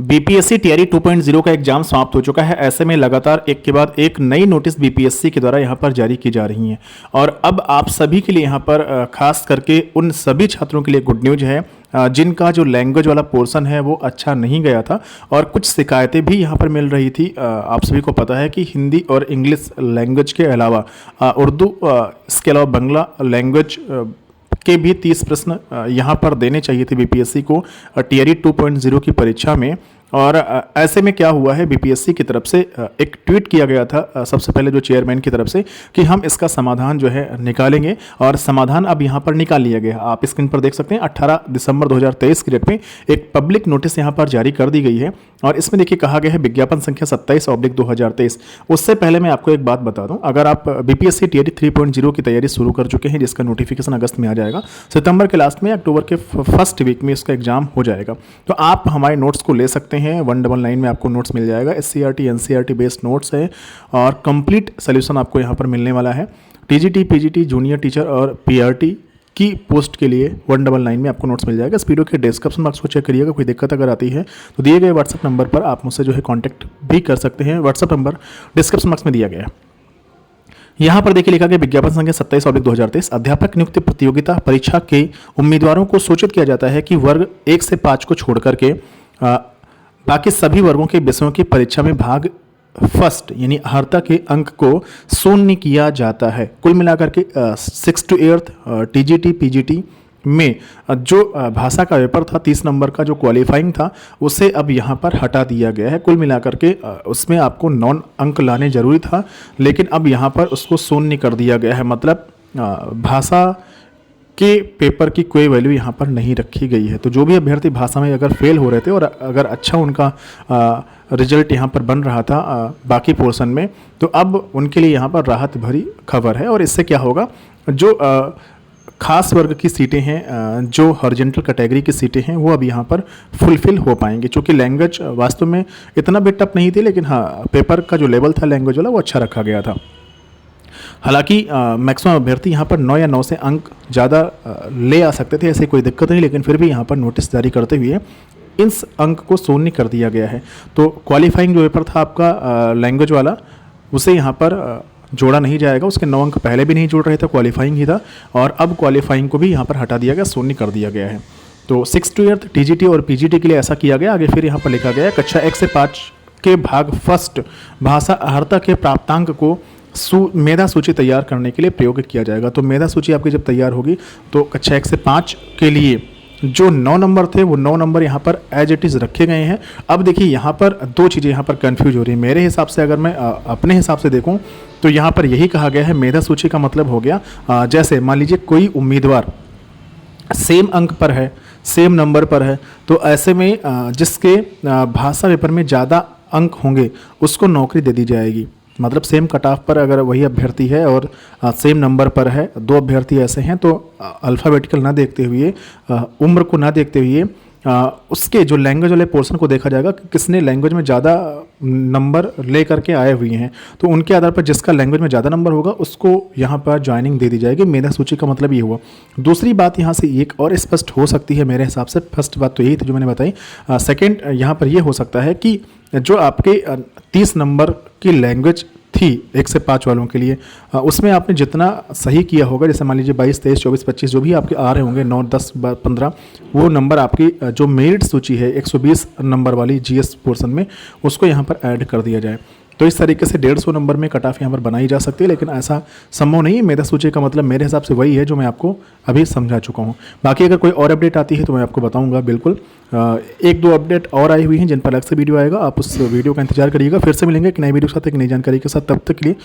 BPSC TRE 2.0 का exam समाप्त हो चुका है। ऐसे में लगातार एक के बाद एक नई नोटिस बीपीएससी के द्वारा यहाँ पर जारी की जा रही हैं और अब आप सभी के लिए यहाँ पर खास करके उन सभी छात्रों के लिए गुड न्यूज है जिनका जो लैंग्वेज वाला पोर्शन है वो अच्छा नहीं गया था और कुछ शिकायतें भी यहाँ पर मिल रही थी। आप सभी को पता है कि हिंदी और इंग्लिश लैंग्वेज के अलावा उर्दू, इसके अलावा बांग्ला लैंग्वेज के भी 30 प्रश्न यहाँ पर देने चाहिए थे बीपीएससी को टीआरई 2.0 की परीक्षा में। और ऐसे में क्या हुआ है, बीपीएससी की तरफ से एक ट्वीट किया गया था सबसे पहले जो चेयरमैन की तरफ से कि हम इसका समाधान जो है निकालेंगे और समाधान अब यहाँ पर निकाल लिया गया। आप स्क्रीन पर देख सकते हैं 18 दिसंबर 2023 की डेट में एक पब्लिक नोटिस यहाँ पर जारी कर दी गई है और इसमें देखिए कहा गया है विज्ञापन संख्या 27/2023। उससे पहले मैं आपको एक बात बता दूं, अगर आप बीपीएससी टीआरई 3.0 की तैयारी शुरू कर चुके हैं जिसका नोटिफिकेशन अगस्त में आ जाएगा, सितंबर के लास्ट में, अक्टूबर के फर्स्ट वीक में इसका एग्जाम हो जाएगा, तो आप हमारे नोट्स को ले सकते हैं। 199 में आपको नोट्स मिल जाएगा। एससीईआरटी एनसीईआरटी बेस्ड नोट्स है और कंप्लीट सोल्यूशन आपको यहाँ पर मिलने वाला है। टीजीटी, पीजीटी, जूनियर टीचर और पीआरटी की पोस्ट के लिए 199 में आपको नोट्स मिल जाएगा। इस वीडियो के डिस्क्रिप्शन बॉक्स को चेक करिएगा, कोई दिक्कत अगर आती है तो दिए गए व्हाट्सएप नंबर पर आप मुझसे जो है कांटेक्ट भी कर सकते हैं। व्हाट्सएप नंबर डिस्क्रिप्शन बॉक्स में दिया गया है। यहाँ पर देखिए लिखा गया विज्ञापन संख्या 27/2023 अध्यापक नियुक्ति प्रतियोगिता परीक्षा के उम्मीदवारों को सूचित किया जाता है कि वर्ग 1 से 5 को छोड़ करके बाकी सभी वर्गों के विषयों की परीक्षा में भाग फर्स्ट यानी अर्हता के अंक को शून्य किया जाता है। कुल मिलाकर के 6 to 8 टीजीटी पीजीटी में जो भाषा का पेपर था 30 नंबर का जो क्वालिफाइंग था उसे अब यहाँ पर हटा दिया गया है। कुल मिलाकर के उसमें आपको 9 अंक लाने जरूरी था, लेकिन अब यहाँ पर उसको शून्य कर दिया गया है। मतलब भाषा के पेपर की कोई वैल्यू यहाँ पर नहीं रखी गई है। तो जो भी अभ्यर्थी भाषा में अगर फेल हो रहे थे और अगर अच्छा उनका रिजल्ट यहाँ पर बन रहा था बाकी पोर्शन में, तो अब उनके लिए यहाँ पर राहत भरी खबर है। और इससे क्या होगा, जो खास वर्ग की सीटें हैं, जो हॉरिजॉन्टल कैटेगरी की सीटें हैं, वो अब यहाँ पर फुलफिल हो पाएंगे। चूँकि लैंग्वेज वास्तव में इतना भी टफ नहीं थी, लेकिन हाँ पेपर का जो लेवल था लैंग्वेज वाला वो अच्छा रखा गया था। हालांकि मैक्सिमम अभ्यर्थी यहाँ पर 9 या 9 से अंक ज़्यादा ले आ सकते थे, ऐसे कोई दिक्कत नहीं, लेकिन फिर भी यहाँ पर नोटिस जारी करते हुए इन अंक को शून्य कर दिया गया है। तो क्वालिफाइंग जो पेपर था आपका लैंग्वेज वाला, उसे यहाँ पर जोड़ा नहीं जाएगा। उसके 9 अंक पहले भी नहीं जोड़ रहे थे, क्वालिफाइंग ही था, और अब क्वालिफाइंग को भी यहाँ पर हटा दिया गया, शून्य कर दिया गया है। तो 6 to 8 टीजीटी और पीजीटी के लिए ऐसा किया गया। आगे फिर यहाँ पर लिखा गया कक्षा 1 से 5 के भाग फर्स्ट भाषा अर्हता के प्राप्तांक को मेधा सूची तैयार करने के लिए प्रयोग किया जाएगा। तो मेधा सूची आपकी जब तैयार होगी तो कक्षा 1 से 5 के लिए जो 9 नंबर थे वो 9 नंबर यहाँ पर एज इट इज़ रखे गए हैं। अब देखिए यहाँ पर दो चीज़ें यहाँ पर कंफ्यूज हो रही है मेरे हिसाब से। अगर मैं अपने हिसाब से देखूँ तो यहाँ पर यही कहा गया है, मेधा सूची का मतलब हो गया जैसे मान लीजिए कोई उम्मीदवार सेम अंक पर है, सेम नंबर पर है, तो ऐसे में जिसके भाषा पेपर में ज़्यादा अंक होंगे उसको नौकरी दे दी जाएगी। मतलब सेम कट ऑफ पर अगर वही अभ्यर्थी है और सेम नंबर पर है, 2 अभ्यर्थी ऐसे हैं, तो अल्फ़ाबेटिकल ना देखते हुए, उम्र को ना देखते हुए उसके जो लैंग्वेज वाले पोर्शन को देखा जाएगा कि किसने लैंग्वेज में ज़्यादा नंबर ले करके आए हुए हैं, तो उनके आधार पर जिसका लैंग्वेज में ज़्यादा नंबर होगा उसको यहाँ पर ज्वाइनिंग दे दी जाएगी। मेधा सूची का मतलब ये हुआ। दूसरी बात यहाँ से एक और स्पष्ट हो सकती है मेरे हिसाब से। फर्स्ट बात तो यही थी जो मैंने बताई। सेकेंड यहाँ पर ये हो सकता है कि जो आपके 30 नंबर की लैंग्वेज थी 1 से 5 वालों के लिए, उसमें आपने जितना सही किया होगा, जैसे मान लीजिए 22, 23, 24, 25 जो भी आपके आ रहे होंगे, 9, 10, 15, वो नंबर आपकी जो मेरिट सूची है 120 नंबर वाली जीएस पोर्शन में, उसको यहाँ पर ऐड कर दिया जाए। तो इस तरीके से 150 नंबर में कट ऑफ यहाँ पर बनाई जा सकती है, लेकिन ऐसा संभव नहीं है। मेधा सूची का मतलब मेरे हिसाब से वही है जो मैं आपको अभी समझा चुका हूँ। बाकी अगर कोई और अपडेट आती है तो मैं आपको बताऊँगा बिल्कुल। 1-2 अपडेट और आई हुई हैं जिन पर अलग से वीडियो आएगा, आप उस वीडियो का इंतजार करिएगा। फिर से मिलेंगे एक नई वीडियो के साथ, एक नई जानकारी के साथ। तब तक के लिए